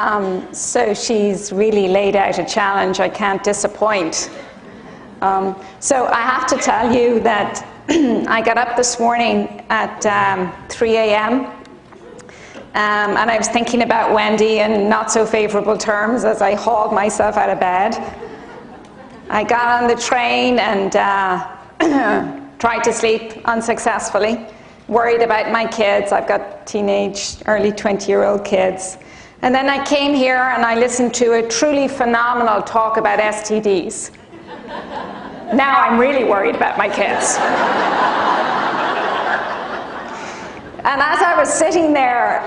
So she's really laid out a challenge. I can't disappoint. So I have to tell you that I got up this morning at 3 a.m. And I was thinking about Wendy in not so favorable terms as I hauled myself out of bed. I got on the train and tried to sleep unsuccessfully, worried about my kids. I've got teenage, early 20-year-old kids. And then I came here and I listened to a truly phenomenal talk about STDs. Now I'm really worried about my kids. And as I was sitting there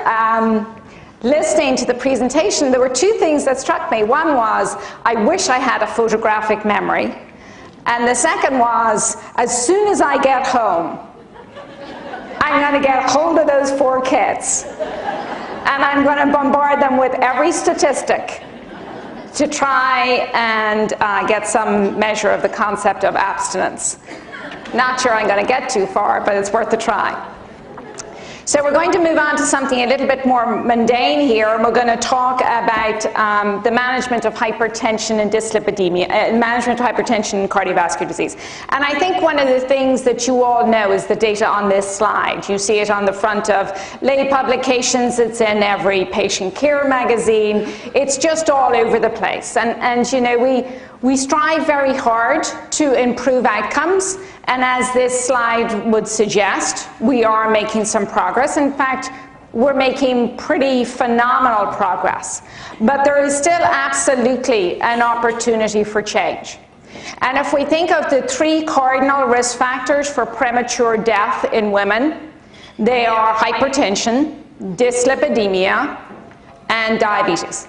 listening to the presentation, there were two things that struck me. One was, I wish I had a photographic memory. And the second was, as soon as I get home, I'm going to get hold of those 4 kids. And I'm going to bombard them with every statistic to try and get some measure of the concept of abstinence. Not sure I'm going to get too far, but it's worth a try. So we're going to move on to something a little bit more mundane here, and we're going to talk about the management of hypertension and dyslipidemia, management of hypertension and cardiovascular disease. And I think one of the things that you all know is the data on this slide. You see it on the front of lay publications, it's in every patient care magazine, it's just all over the place. And you know, we strive very hard to improve outcomes, and as this slide would suggest, we are making some progress. In fact, we're making pretty phenomenal progress. But there is still absolutely an opportunity for change. And if we think of the 3 cardinal risk factors for premature death in women, they are hypertension, dyslipidemia, and diabetes.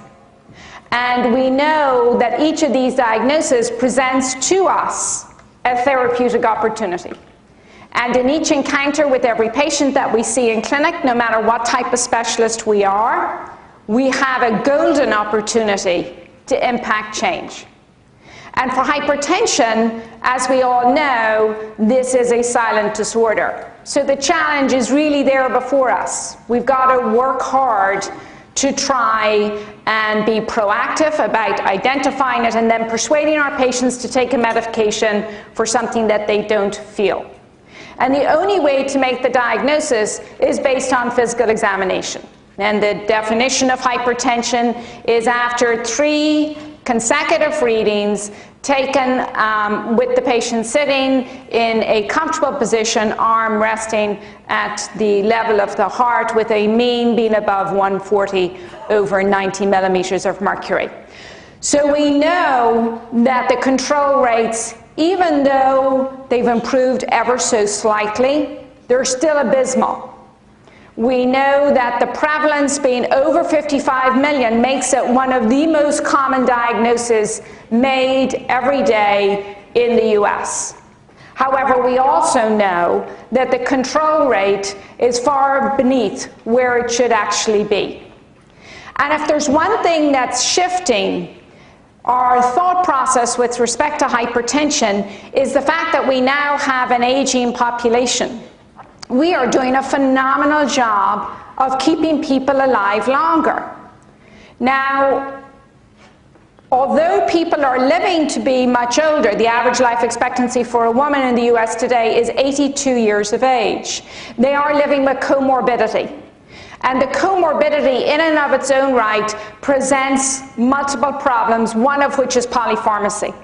And we know that each of these diagnoses presents to us a therapeutic opportunity. And in each encounter with every patient that we see in clinic, no matter what type of specialist we are, we have a golden opportunity to impact change. And for hypertension, as we all know, this is a silent disorder. So the challenge is really there before us. We've got to work hard to try and be proactive about identifying it and then persuading our patients to take a medication for something that they don't feel. And the only way to make the diagnosis is based on physical examination. And the definition of hypertension is after 3 consecutive readings taken with the patient sitting in a comfortable position, arm resting at the level of the heart with a mean being above 140 over 90 millimeters of mercury. So we know that the control rates, even though they've improved ever so slightly, they're still abysmal. We know that the prevalence being over 55 million makes it one of the most common diagnoses made every day in the US. However, we also know that the control rate is far beneath where it should actually be. And if there's one thing that's shifting our thought process with respect to hypertension, is the fact that we now have an aging population. We are doing a phenomenal job of keeping people alive longer. Now, although people are living to be much older, the average life expectancy for a woman in the US today is 82 years of age. They are living with comorbidity. And the comorbidity in and of its own right presents multiple problems, one of which is polypharmacy.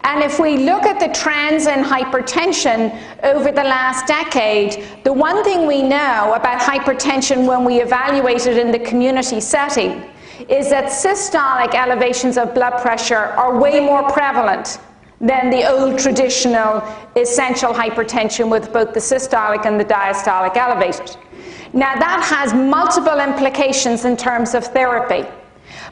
And if we look at the trends in hypertension over the last decade, the one thing we know about hypertension when we evaluate it in the community setting is that systolic elevations of blood pressure are way more prevalent than the old traditional essential hypertension with both the systolic and the diastolic elevated. Now that has multiple implications in terms of therapy.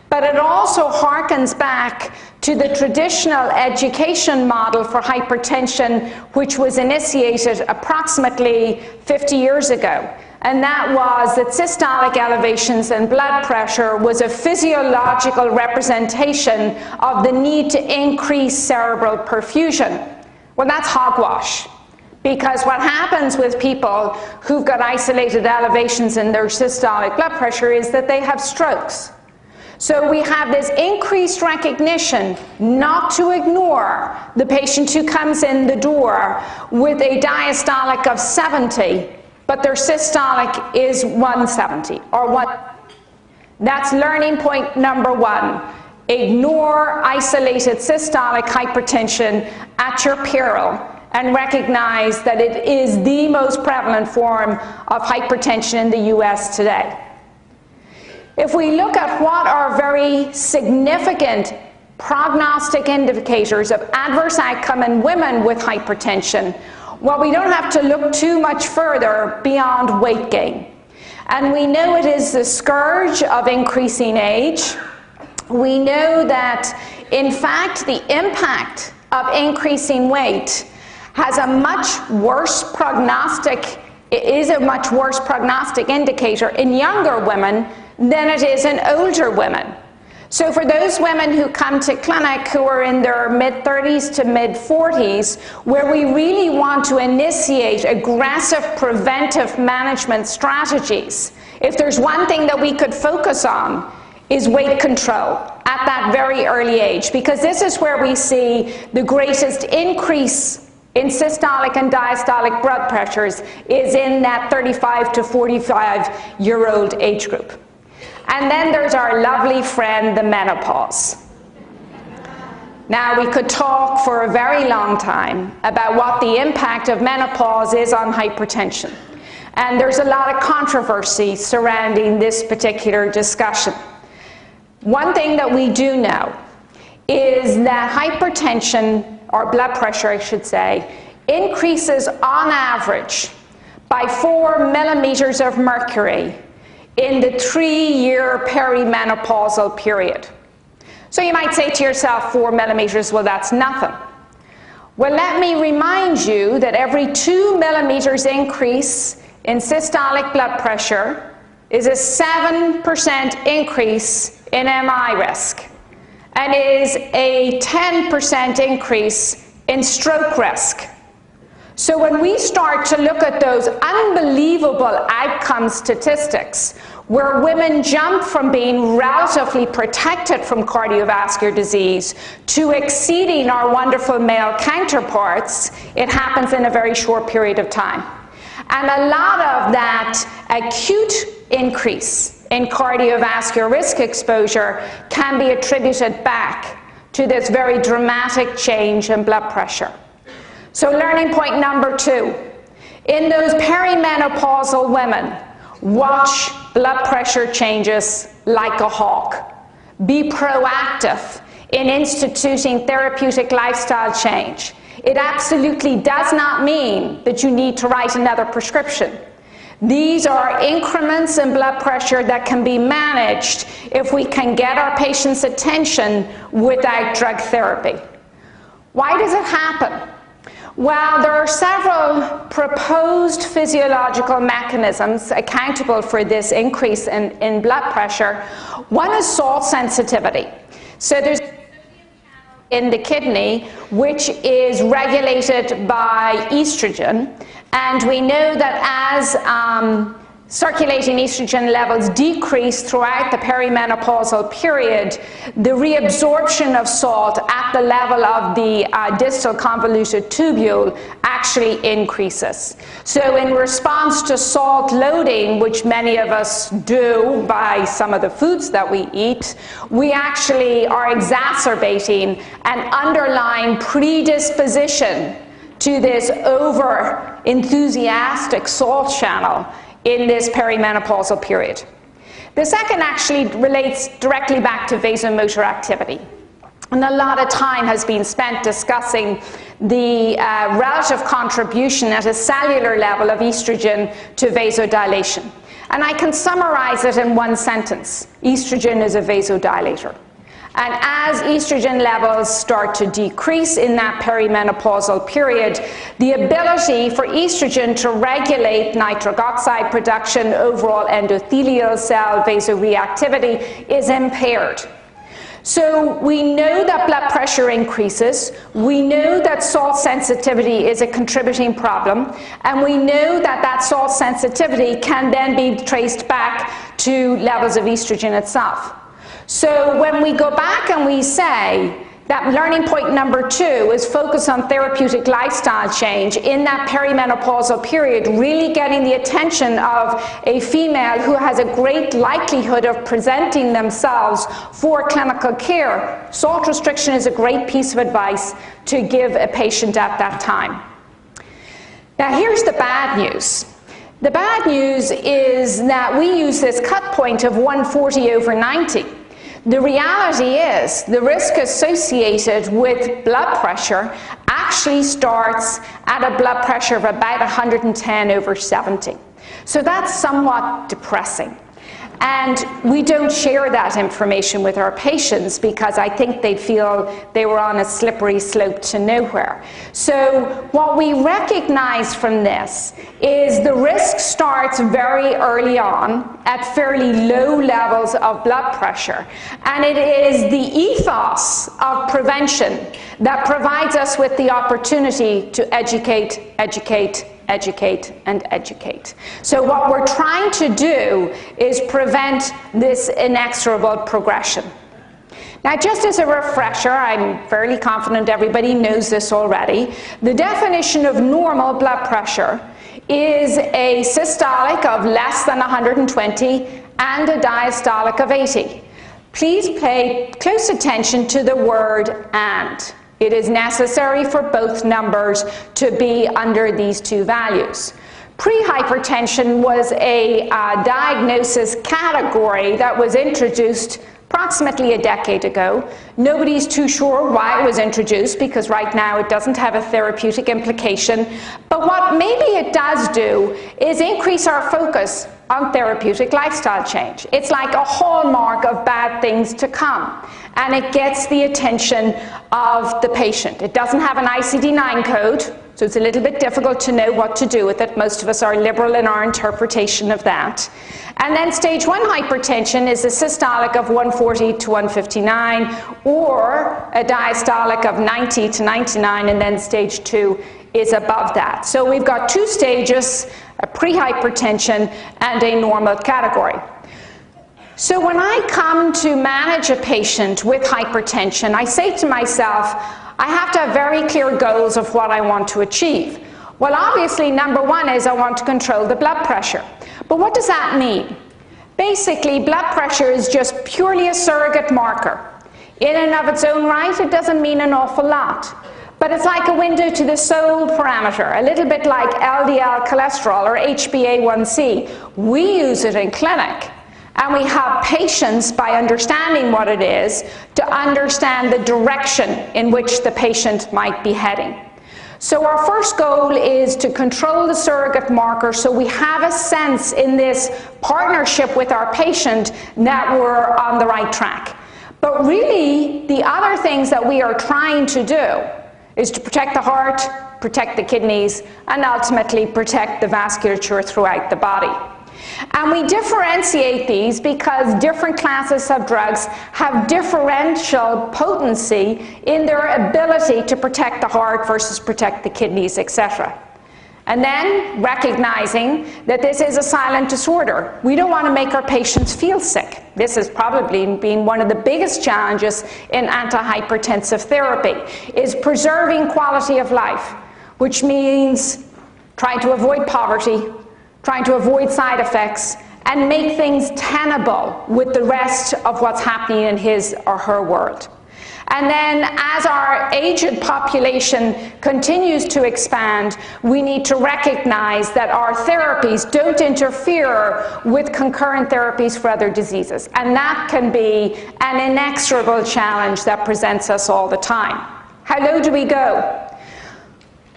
But it also harkens back to the traditional education model for hypertension, which was initiated approximately 50 years ago. And that was that systolic elevations and blood pressure was a physiological representation of the need to increase cerebral perfusion. Well, that's hogwash. Because what happens with people who've got isolated elevations in their systolic blood pressure is that they have strokes. So we have this increased recognition not to ignore the patient who comes in the door with a diastolic of 70, but their systolic is 170 or 1. That's learning point number one. Ignore isolated systolic hypertension at your peril and recognize that it is the most prevalent form of hypertension in the US today. If we look at what are very significant prognostic indicators of adverse outcome in women with hypertension, well, we don't have to look too much further beyond weight gain. And we know it is the scourge of increasing age. We know that, in fact, the impact of increasing weight has a much worse prognostic, it is a much worse prognostic indicator in younger women than it is in older women. So for those women who come to clinic who are in their mid-30s to mid-40s, where we really want to initiate aggressive preventive management strategies, if there's one thing that we could focus on, is weight control at that very early age, because this is where we see the greatest increase in systolic and diastolic blood pressures is in that 35 to 45-year-old age group. And then there's our lovely friend, the menopause. Now, we could talk for a very long time about what the impact of menopause is on hypertension. And there's a lot of controversy surrounding this particular discussion. One thing that we do know is that hypertension, or blood pressure I should say, increases on average by 4 millimeters of mercury in the 3-year perimenopausal period. So you might say to yourself, 4 millimeters, well, that's nothing. Well, let me remind you that every 2 millimeters increase in systolic blood pressure is a 7% increase in MI risk, and is a 10% increase in stroke risk. So when we start to look at those unbelievable outcome statistics, where women jump from being relatively protected from cardiovascular disease to exceeding our wonderful male counterparts, it happens in a very short period of time. And a lot of that acute increase in cardiovascular risk exposure can be attributed back to this very dramatic change in blood pressure. So learning point number 2, in those perimenopausal women, watch blood pressure changes like a hawk. Be proactive in instituting therapeutic lifestyle change. It absolutely does not mean that you need to write another prescription. These are increments in blood pressure that can be managed if we can get our patients' attention without drug therapy. Why does it happen? Well, there are several proposed physiological mechanisms accountable for this increase in blood pressure. One is salt sensitivity. So there's in the kidney, which is regulated by estrogen, and we know that as circulating estrogen levels decrease throughout the perimenopausal period, the reabsorption of salt at the level of the distal convoluted tubule actually increases. So in response to salt loading, which many of us do by some of the foods that we eat, we actually are exacerbating an underlying predisposition to this over-enthusiastic salt channel in this perimenopausal period. The second actually relates directly back to vasomotor activity. And a lot of time has been spent discussing the relative contribution at a cellular level of estrogen to vasodilation. And I can summarize it in one sentence. Estrogen is a vasodilator. And as estrogen levels start to decrease in that perimenopausal period, the ability for estrogen to regulate nitric oxide production, overall endothelial cell vasoreactivity is impaired. So we know that blood pressure increases, we know that salt sensitivity is a contributing problem, and we know that that salt sensitivity can then be traced back to levels of estrogen itself. So when we go back and we say that learning point number 2 is focus on therapeutic lifestyle change in that perimenopausal period, really getting the attention of a female who has a great likelihood of presenting themselves for clinical care, salt restriction is a great piece of advice to give a patient at that time. Now here's the bad news. The bad news is that we use this cut point of 140/90. The reality is the risk associated with blood pressure actually starts at a blood pressure of about 110/70. So that's somewhat depressing. And we don't share that information with our patients because I think they'd feel they were on a slippery slope to nowhere. So what we recognize from this is the risk starts very early on at fairly low levels of blood pressure. And it is the ethos of prevention that provides us with the opportunity to educate, and educate. So what we're trying to do is prevent this inexorable progression. Now, just as a refresher, I'm fairly confident everybody knows this already, the definition of normal blood pressure is a systolic of less than 120 and a diastolic of 80. Please pay close attention to the word "and." It is necessary for both numbers to be under these two values. Pre-hypertension was a diagnosis category that was introduced approximately a decade ago. Nobody's too sure why it was introduced because right now it doesn't have a therapeutic implication. But what maybe it does do is increase our focus on therapeutic lifestyle change. It's like a hallmark of bad things to come. And it gets the attention of the patient. It doesn't have an ICD-9 code, so it's a little bit difficult to know what to do with it. Most of us are liberal in our interpretation of that. And then stage 1 hypertension is a systolic of 140/159 or a diastolic of 90/99, and then stage 2 is above that. So we've got 2 stages, a pre-hypertension and a normal category. So when I come to manage a patient with hypertension, I say to myself, I have to have very clear goals of what I want to achieve. Well, obviously, number 1 is I want to control the blood pressure. But what does that mean? Basically, blood pressure is just purely a surrogate marker. In and of its own right, it doesn't mean an awful lot. But it's like a window to the soul parameter, a little bit like LDL cholesterol or HbA1c. We use it in clinic. And we have patients, by understanding what it is, to understand the direction in which the patient might be heading. So our first goal is to control the surrogate marker so we have a sense in this partnership with our patient that we're on the right track. But really, the other things that we are trying to do is to protect the heart, protect the kidneys, and ultimately protect the vasculature throughout the body. And we differentiate these because different classes of drugs have differential potency in their ability to protect the heart versus protect the kidneys, etc. And then recognizing that this is a silent disorder. We don't want to make our patients feel sick. This has probably been one of the biggest challenges in antihypertensive therapy, is preserving quality of life, which means trying to avoid poverty, trying to avoid side effects, and make things tenable with the rest of what's happening in his or her world. And then as our aged population continues to expand, we need to recognize that our therapies don't interfere with concurrent therapies for other diseases. And that can be an inexorable challenge that presents us all the time. How low do we go?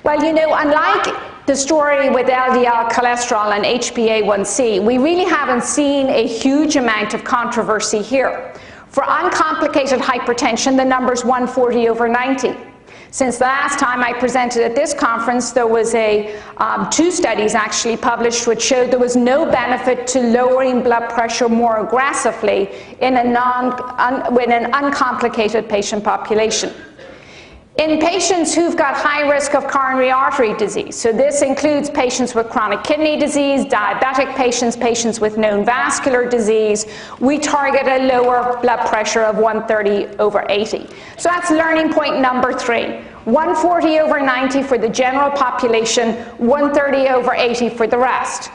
Well, you know, unlike the story with LDL cholesterol and HbA1c, we really haven't seen a huge amount of controversy here. For uncomplicated hypertension, the number's 140/90. Since the last time I presented at this conference, there was 2 studies actually published which showed there was no benefit to lowering blood pressure more aggressively in an uncomplicated patient population. In patients who've got high risk of coronary artery disease, so this includes patients with chronic kidney disease, diabetic patients, patients with known vascular disease, we target a lower blood pressure of 130/80. So that's learning point number 3. 140/90 for the general population, 130/80 for the rest.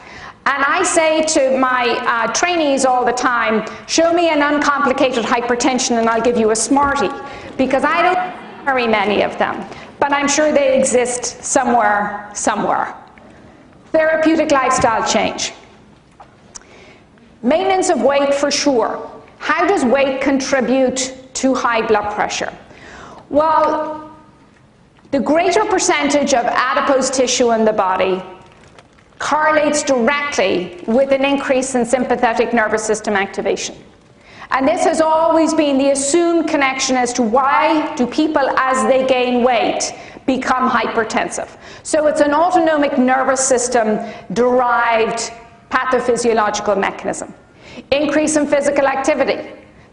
And I say to my trainees all the time, show me an uncomplicated hypertension and I'll give you a Smartie, because I don't know very many of them, but I'm sure they exist somewhere. Therapeutic lifestyle change. Maintenance of weight for sure. How does weight contribute to high blood pressure? Well, the greater percentage of adipose tissue in the body correlates directly with an increase in sympathetic nervous system activation. And this has always been the assumed connection as to why do people, as they gain weight, become hypertensive. So it's an autonomic nervous system derived pathophysiological mechanism. Increase in physical activity.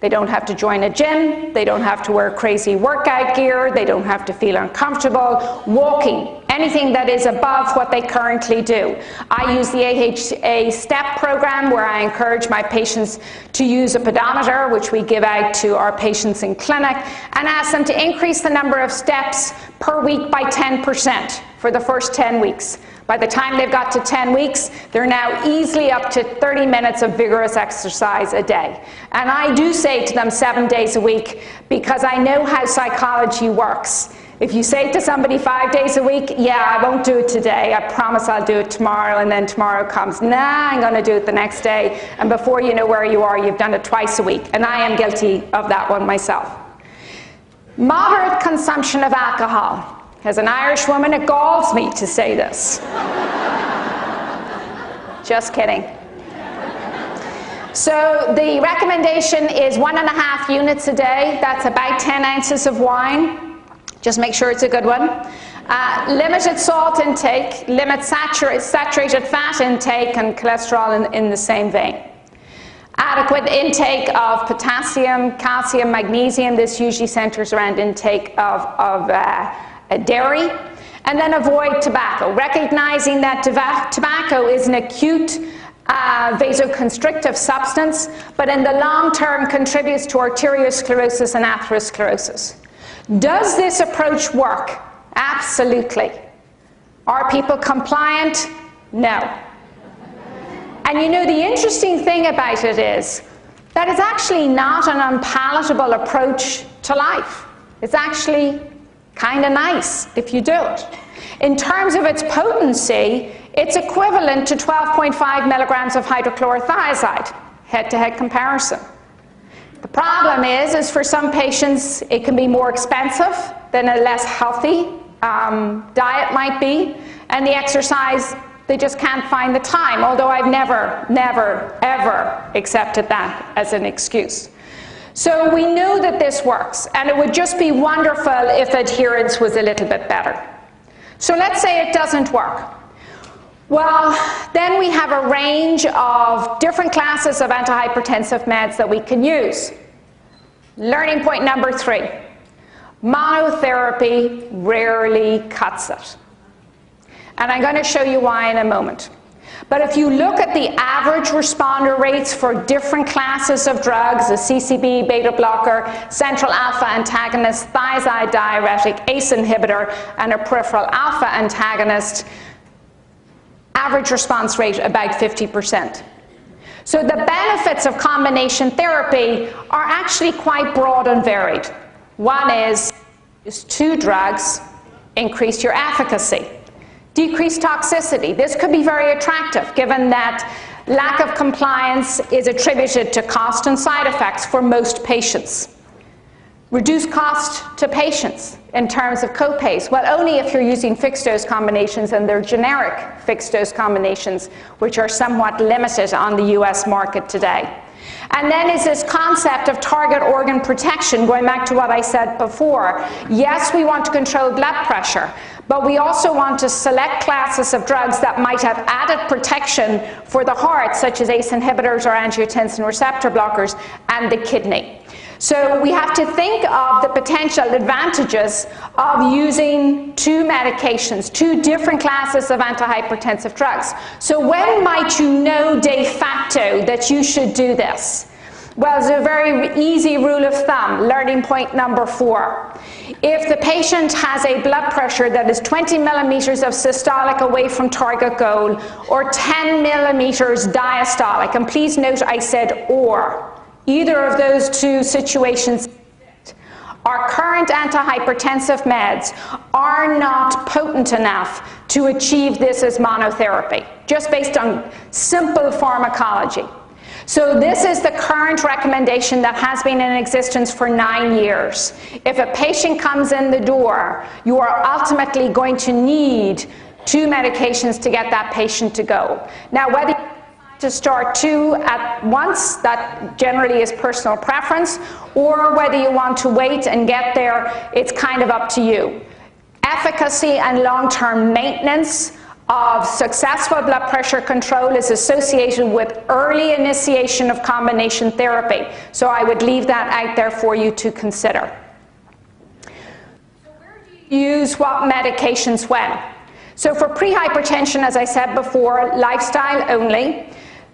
They don't have to join a gym, they don't have to wear crazy workout gear, they don't have to feel uncomfortable. Walking, anything that is above what they currently do. I use the AHA STEP program, where I encourage my patients to use a pedometer, which we give out to our patients in clinic, and ask them to increase the number of steps per week by 10% for the first 10 weeks. By the time they've got to 10 weeks, they're now easily up to 30 minutes of vigorous exercise a day. And I do say to them 7 days a week, because I know how psychology works. If you say to somebody 5 days a week, yeah, I won't do it today, I promise I'll do it tomorrow, and then tomorrow comes, nah, I'm going to do it the next day, and before you know where you are, you've done it twice a week. And I am guilty of that one myself. Moderate consumption of alcohol. As an Irish woman, it galls me to say this. Just kidding. So the recommendation is 1.5 units a day. That's about 10 ounces of wine. Just make sure it's a good one. Limited salt intake, limit saturated fat intake, and cholesterol in the same vein. Adequate intake of potassium, calcium, magnesium. This usually centers around intake of dairy. And then avoid tobacco, recognizing that tobacco is an acute vasoconstrictive substance, but in the long term contributes to arteriosclerosis and atherosclerosis. Does this approach work? Absolutely. Are people compliant? No. And you know, the interesting thing about it is that it's actually not an unpalatable approach to life. It's actually kind of nice if you do it. In terms of its potency, it's equivalent to 12.5 milligrams of hydrochlorothiazide, head-to-head comparison. The problem is for some patients, it can be more expensive than a less healthy diet might be, and the exercise, they just can't find the time, although I've never, ever accepted that as an excuse. So we know that this works, and it would just be wonderful if adherence was a little bit better. So let's say it doesn't work. Well, then we have a range of different classes of antihypertensive meds that we can use. Learning point number 3. Monotherapy rarely cuts it. And I'm going to show you why in a moment. But if you look at the average responder rates for different classes of drugs, a CCB, beta blocker, central alpha antagonist, thiazide diuretic, ACE inhibitor, and a peripheral alpha antagonist, average response rate about 50%. So the benefits of combination therapy are actually quite broad and varied. One is use 2 drugs, increase your efficacy. Decrease toxicity. This could be very attractive given that lack of compliance is attributed to cost and side effects for most patients. Reduce cost to patients in terms of copays. Well, only if you're using fixed dose combinations, and they're generic fixed dose combinations, which are somewhat limited on the US market today. And then is this concept of target organ protection, going back to what I said before. Yes, we want to control blood pressure, but we also want to select classes of drugs that might have added protection for the heart, such as ACE inhibitors or angiotensin receptor blockers, and the kidney. So we have to think of the potential advantages of using two medications, two different classes of antihypertensive drugs. So when might you know de facto that you should do this? Well, it's a very easy rule of thumb, learning point number 4. If the patient has a blood pressure that is 20 millimeters of systolic away from target goal or 10 millimeters diastolic, and please note I said or, either of those two situations, our current antihypertensive meds are not potent enough to achieve this as monotherapy, just based on simple pharmacology. So this is the current recommendation that has been in existence for 9 years. If a patient comes in the door, you are ultimately going to need 2 medications to get that patient to go. Now, whether you decide to start 2 at once, that generally is personal preference, or whether you want to wait and get there, it's kind of up to you. Efficacy and long-term maintenance of successful blood pressure control is associated with early initiation of combination therapy. So I would leave that out there for you to consider. So where do you use what medications when? So for prehypertension, as I said before, lifestyle only.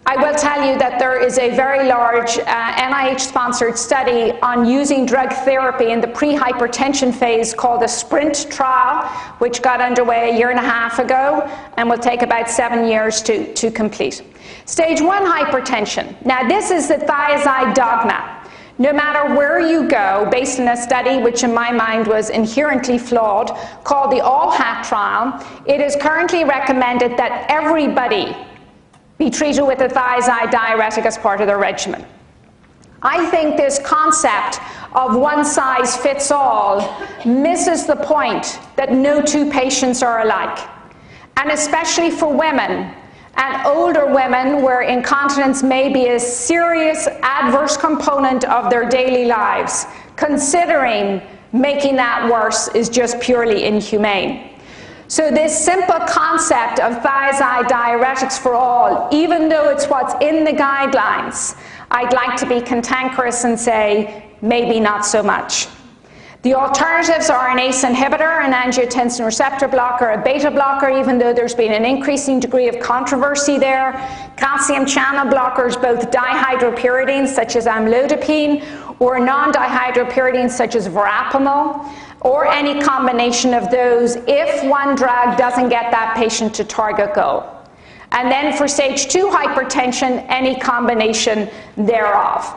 I will tell you that there is a very large NIH-sponsored study on using drug therapy in the prehypertension phase called the SPRINT trial, which got underway 1.5 years ago and will take about 7 years to complete. Stage 1 hypertension. Now, this is the thiazide dogma. No matter where you go, based on a study which in my mind was inherently flawed, called the ALL-HAT trial, it is currently recommended that everybody be treated with a thiazide diuretic as part of their regimen. I think this concept of one size fits all misses the point that no 2 patients are alike. And especially for women and older women where incontinence may be a serious adverse component of their daily lives, considering making that worse is just purely inhumane. So this simple concept of thiazide diuretics for all, even though it's what's in the guidelines, I'd like to be cantankerous and say, maybe not so much. The alternatives are an ACE inhibitor, an angiotensin receptor blocker, a beta blocker, even though there's been an increasing degree of controversy there, calcium channel blockers, both dihydropyridines such as amlodipine, or non-dihydropyridines such as verapamil, or any combination of those if one drug doesn't get that patient to target goal. And then for stage 2 hypertension, any combination thereof.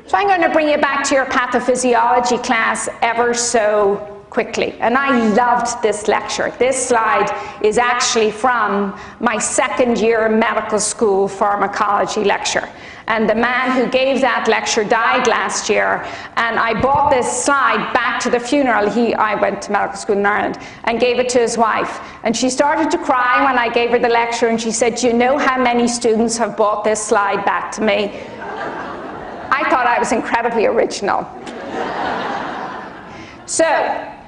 So I'm going to bring you back to your pathophysiology class ever so quickly. And I loved this lecture. This slide is actually from my 2nd year medical school pharmacology lecture. And the man who gave that lecture died last year, and I brought this slide back to the funeral. I went to medical school in Ireland, and gave it to his wife. And she started to cry when I gave her the lecture, and she said, "Do you know how many students have brought this slide back to me?" I thought I was incredibly original. So,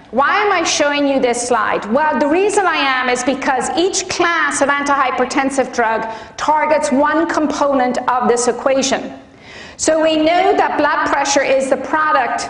why am I showing you this slide? Well, the reason I am is because each class of antihypertensive drug targets one component of this equation. So we know that blood pressure is the product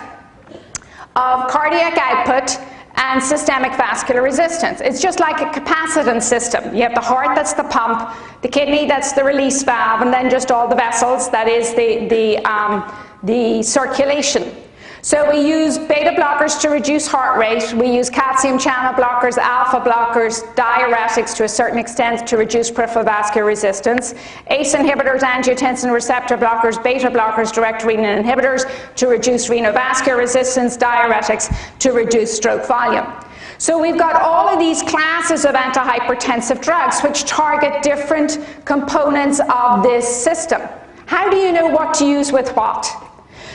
of cardiac output and systemic vascular resistance. It's just like a capacitance system. You have the heart, that's the pump, the kidney, that's the release valve, and then just all the vessels, that is the circulation. So we use beta blockers to reduce heart rate, we use calcium channel blockers, alpha blockers, diuretics to a certain extent to reduce peripheral vascular resistance, ACE inhibitors, angiotensin receptor blockers, beta blockers, direct renin inhibitors to reduce renovascular resistance, diuretics to reduce stroke volume. So we've got all of these classes of antihypertensive drugs which target different components of this system. How do you know what to use with what?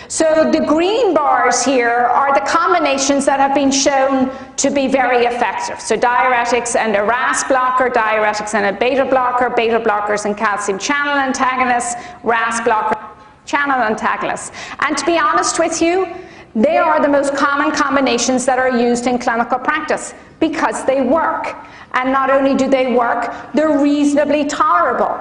So the green bars here are the combinations that have been shown to be very effective. So diuretics and a RAS blocker, diuretics and a beta blockers and calcium channel antagonists, RAS blocker, channel antagonists. And to be honest with you, they are the most common combinations that are used in clinical practice because they work. And not only do they work, they're reasonably tolerable.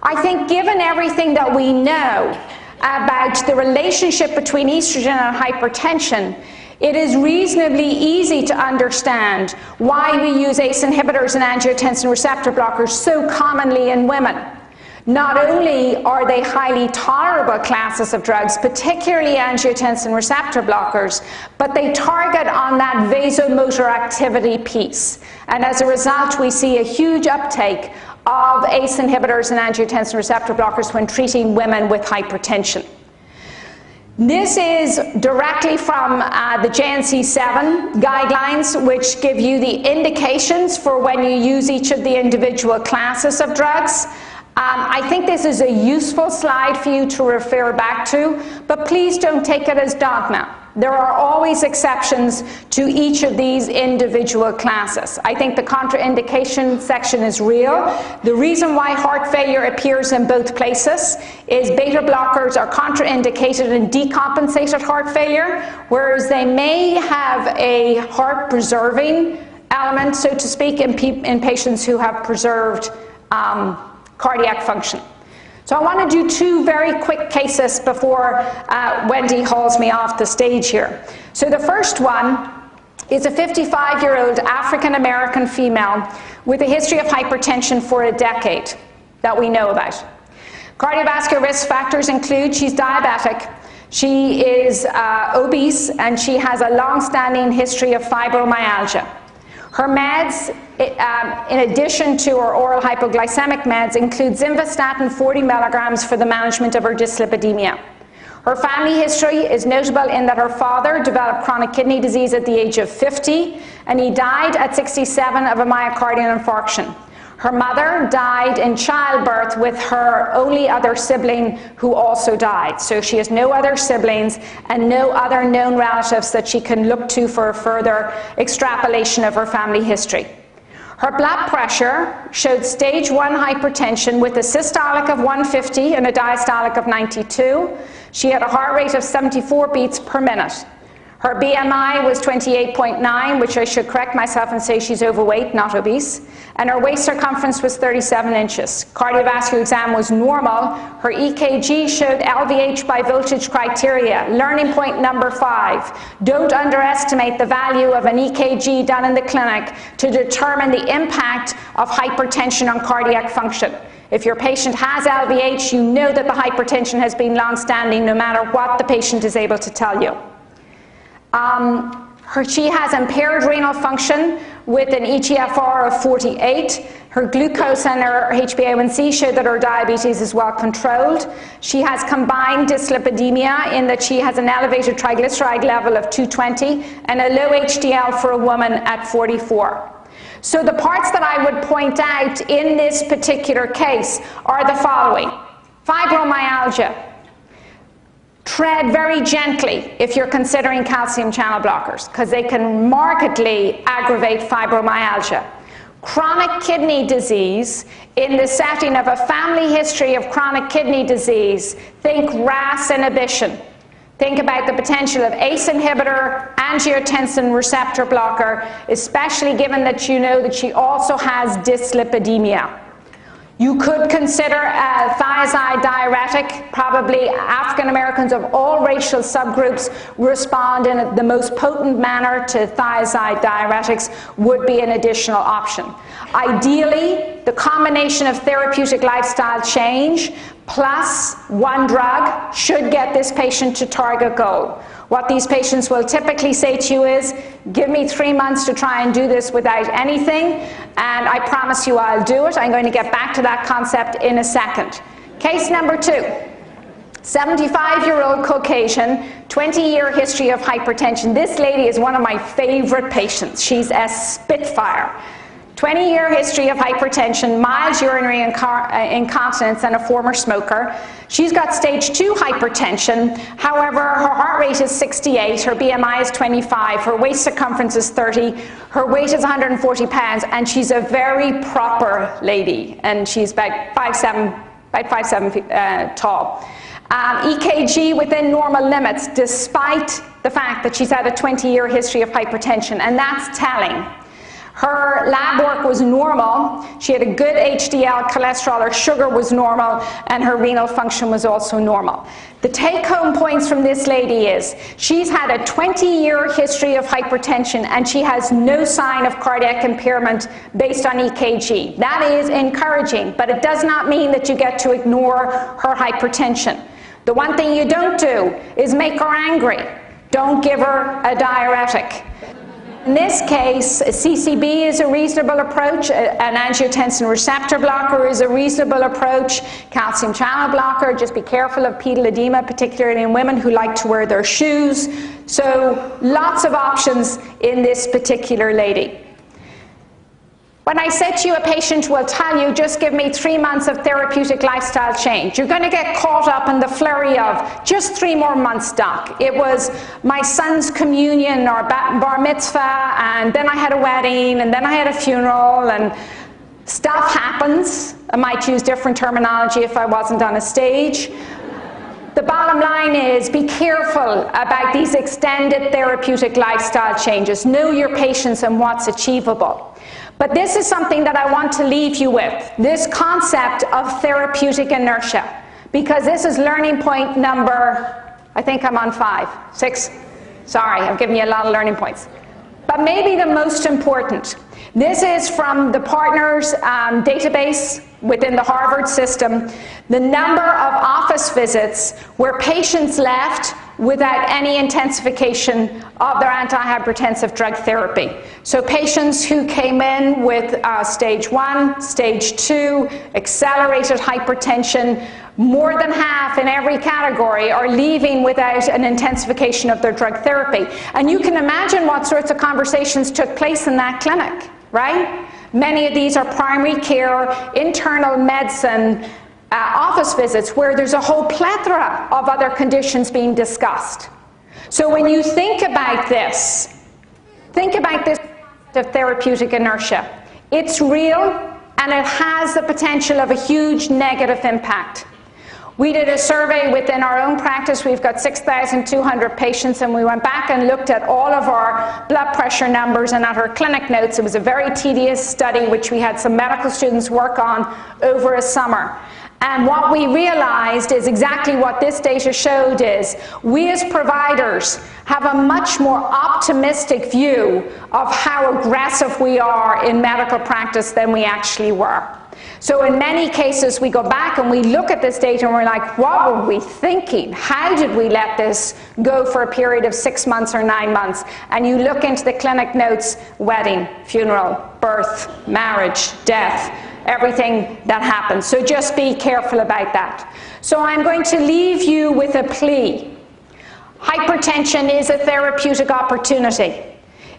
I think given everything that we know, about the relationship between estrogen and hypertension, it is reasonably easy to understand why we use ACE inhibitors and angiotensin receptor blockers so commonly in women. Not only are they highly tolerable classes of drugs, particularly angiotensin receptor blockers, but they target on that vasomotor activity piece. And as a result, we see a huge uptake of ACE inhibitors and angiotensin receptor blockers when treating women with hypertension. This is directly from the JNC7 guidelines, which give you the indications for when you use each of the individual classes of drugs. I think this is a useful slide for you to refer back to, but please don't take it as dogma. There are always exceptions to each of these individual classes. I think the contraindication section is real. The reason why heart failure appears in both places is beta blockers are contraindicated in decompensated heart failure, whereas they may have a heart-preserving element, so to speak, in patients who have preserved cardiac function. So I want to do two very quick cases before Wendy hauls me off the stage here. So the first one is a 55-year-old African-American female with a history of hypertension for a decade that we know about. Cardiovascular risk factors include she's diabetic, she is obese, and she has a long-standing history of fibromyalgia. Her meds, in addition to her oral hypoglycemic meds, include Simvastatin 40 milligrams for the management of her dyslipidemia. Her family history is notable in that her father developed chronic kidney disease at the age of 50, and he died at 67 of a myocardial infarction. Her mother died in childbirth with her only other sibling who also died. So she has no other siblings and no other known relatives that she can look to for a further extrapolation of her family history. Her blood pressure showed stage 1 hypertension with a systolic of 150 and a diastolic of 92. She had a heart rate of 74 beats per minute. Her BMI was 28.9, which I should correct myself and say she's overweight, not obese. And her waist circumference was 37 inches. Cardiovascular exam was normal. Her EKG showed LVH by voltage criteria. Learning point number 5. Don't underestimate the value of an EKG done in the clinic to determine the impact of hypertension on cardiac function. If your patient has LVH, you know that the hypertension has been long-standing no matter what the patient is able to tell you. She has impaired renal function with an eGFR of 48. Her glucose and her HbA1c showed that her diabetes is well controlled. She has combined dyslipidemia in that she has an elevated triglyceride level of 220 and a low HDL for a woman at 44. So the parts that I would point out in this particular case are the following. Fibromyalgia. Tread very gently if you're considering calcium channel blockers, because they can markedly aggravate fibromyalgia. Chronic kidney disease, in the setting of a family history of chronic kidney disease, think RAS inhibition. Think about the potential of ACE inhibitor, angiotensin receptor blocker, especially given that you know that she also has dyslipidemia. You could consider a thiazide diuretic. Probably African Americans of all racial subgroups respond in the most potent manner to thiazide diuretics would be an additional option. Ideally, the combination of therapeutic lifestyle change plus one drug should get this patient to target goal. What these patients will typically say to you is, give me 3 months to try and do this without anything, and I promise you I'll do it. I'm going to get back to that concept in a second. Case number 2, 75-year-old Caucasian, 20-year history of hypertension. This lady is one of my favorite patients. She's a spitfire. 20-year history of hypertension, mild urinary incontinence, and a former smoker. She's got stage 2 hypertension. However, her heart rate is 68, her BMI is 25, her waist circumference is 30, her weight is 140 pounds, and she's a very proper lady, and she's about 5'7" tall. EKG within normal limits, despite the fact that she's had a 20-year history of hypertension, and that's telling. Her lab work was normal. She had a good HDL cholesterol, her sugar was normal, and her renal function was also normal. The take-home points from this lady is she's had a 20-year history of hypertension and she has no sign of cardiac impairment based on EKG. That is encouraging, but it does not mean that you get to ignore her hypertension. The one thing you don't do is make her angry. Don't give her a diuretic. In this case, CCB is a reasonable approach, an angiotensin receptor blocker is a reasonable approach, calcium channel blocker, just be careful of pedal edema, particularly in women who like to wear their shoes. So lots of options in this particular lady. When I said to you, a patient will tell you, just give me 3 months of therapeutic lifestyle change, you're going to get caught up in the flurry of just 3 more months, doc. It was my son's communion or bar mitzvah, and then I had a wedding, and then I had a funeral, and stuff happens. I might use different terminology if I wasn't on a stage. The bottom line is be careful about these extended therapeutic lifestyle changes. Know your patients and what's achievable. But this is something that I want to leave you with, this concept of therapeutic inertia, because this is learning point number, I think I'm on 5, 6. Sorry, I'm giving you a lot of learning points. But maybe the most important. This is from the Partners database within the Harvard system, the number of office visits where patients left without any intensification of their antihypertensive drug therapy. So patients who came in with stage 1, stage 2, accelerated hypertension, more than half in every category are leaving without an intensification of their drug therapy. And you can imagine what sorts of conversations took place in that clinic, right? Many of these are primary care, internal medicine, office visits where there's a whole plethora of other conditions being discussed. So when you think about this of therapeutic inertia. It's real and it has the potential of a huge negative impact. We did a survey within our own practice. We've got 6,200 patients, and we went back and looked at all of our blood pressure numbers and at our clinic notes. It was a very tedious study which we had some medical students work on over a summer. And what we realized is exactly what this data showed is we as providers have a much more optimistic view of how aggressive we are in medical practice than we actually were. So in many cases, we go back and we look at this data and we're like, what were we thinking? How did we let this go for a period of 6 months or 9 months? And you look into the clinic notes, wedding, funeral, birth, marriage, death, everything that happens. So just be careful about that. So I'm going to leave you with a plea. Hypertension is a therapeutic opportunity.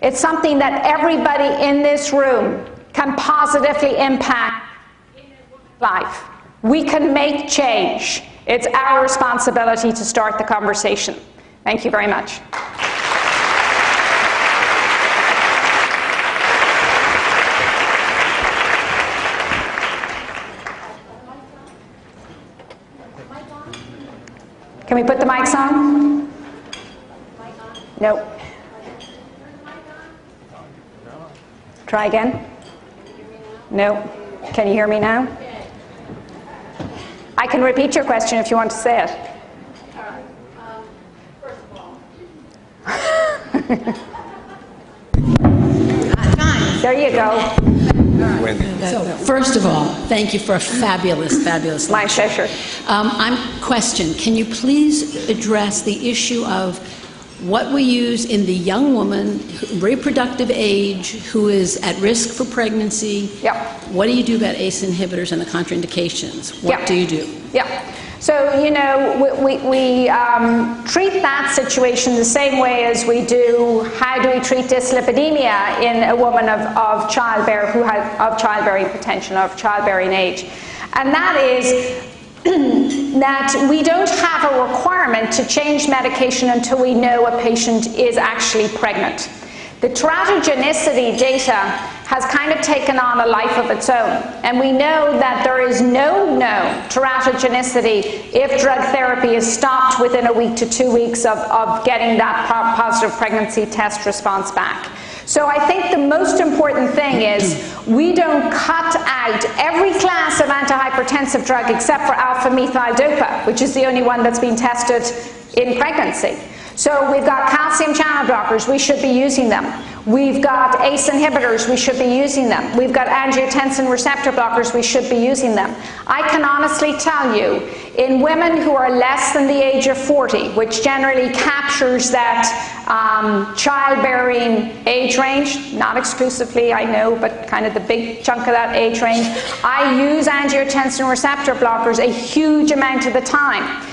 It's something that everybody in this room can positively impact life. We can make change. It's our responsibility to start the conversation. Thank you very much. Can we put the mics on? No. Try again? No. Can you hear me now? I can repeat your question if you want to say it. All right. First of all. There you go. So, first of all, thank you for a fabulous, fabulous My pleasure. Question. Can you please address the issue of what we use in the young woman, reproductive age, who is at risk for pregnancy? Yep. What do you do about ACE inhibitors and the contraindications? What do you do? Yeah. So, you know, we treat that situation the same way as we do, how do we treat dyslipidemia in a woman of childbearing potential, of childbearing age. And that is that we don't have a requirement to change medication until we know a patient is actually pregnant. The teratogenicity data has kind of taken on a life of its own, and we know that there is no known teratogenicity if drug therapy is stopped within a week to 2 weeks of getting that positive pregnancy test response back. So I think the most important thing is we don't cut out every class of antihypertensive drug except for alpha-methyl-dopa, which is the only one that's been tested in pregnancy. So we've got calcium channel blockers, we should be using them. We've got ACE inhibitors, we should be using them. We've got angiotensin receptor blockers, we should be using them. I can honestly tell you, in women who are less than the age of 40, which generally captures that childbearing age range, not exclusively, I know, but kind of the big chunk of that age range, I use angiotensin receptor blockers a huge amount of the time.